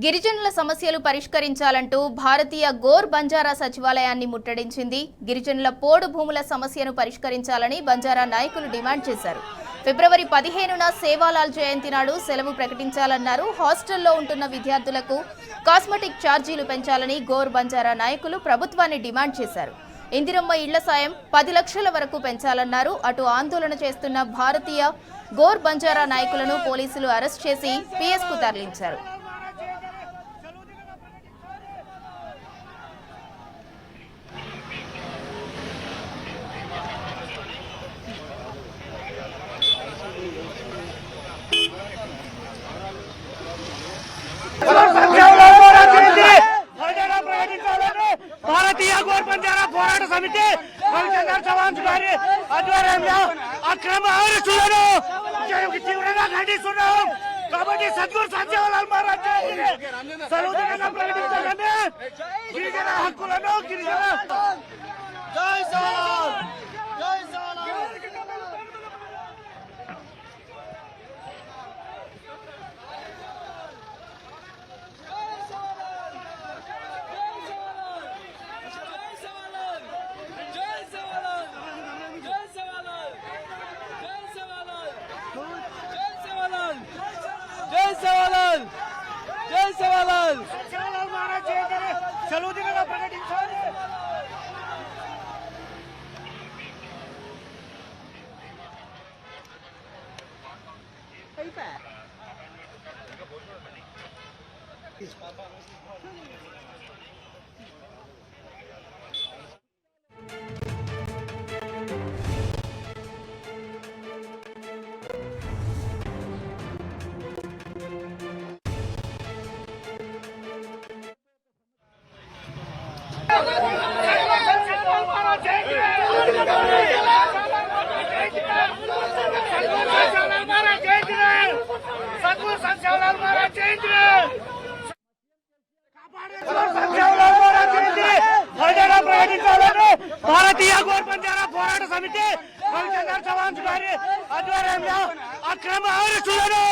గిరిజనుల సమస్యలు పరిష్కరించాలంటూ భారతీయ గోర్ బంజారా సచివాలయాన్ని ముట్టడించింది. గిరిజనుల పోడు భూముల సమస్యను పరిష్కరించాలని బంజారా నాయకులు డిమాండ్ చేశారు. ఫిబ్రవరి 15న సేవాలాల్ జయంతి నాడు సెలవు ప్రకటించాలన్నారు. హాస్టల్లో ఉంటున్న విద్యార్థులకు కాస్మెటిక్ ఛార్జీలు పెంచాలని గోర్ బంజారా నాయకులు ప్రభుత్వాన్ని డిమాండ్ చేశారు. ఇందిరమ్మ ఇళ్ల సాయం 10 లక్షల వరకు పెంచాలన్నారు. అటు ఆందోళన చేస్తున్న భారతీయ గోర్ బంజారా నాయకులను పోలీసులు అరెస్ట్ చేసి పిఎస్కు తరలించారు. భారతీయ గోర్ బంజారా పోరాట సమితి రవిచంద్ర చౌహాన్ గారి ఆధ్వర్యంలో అక్రమ అరెస్టులను తీవ్రంగా ఖండిస్తున్నాం. కాబట్టి సద్గురు సంజయలాల్ మహారాజ్ సర్వోదయంగా ప్రకటించాలని గిరిజన హక్కులను గిరిజన జై సవాల్ జై సవాల్ जय सवालाल जय सवालाल సంజయలాల్ మహారాజ్ సర్వోదయంగా ప్రకటించాలి. భారతీయ గోర్ బంజారా పోరాట సమితి రవిచంద్ర చౌహాన్ గారి ఆధ్వర్యంలో అక్రమ అరెస్టులను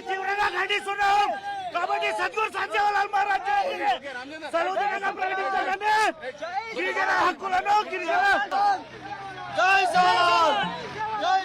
తీవ్రంగా ఖండిస్తున్నాం. కాబట్టి సద్గురు సంజయలాల్ మహారాజ్ సర్వోదయంగా ప్రకటించాలని గిరిజన హక్కులను గిరిజన జై సవాల్ జై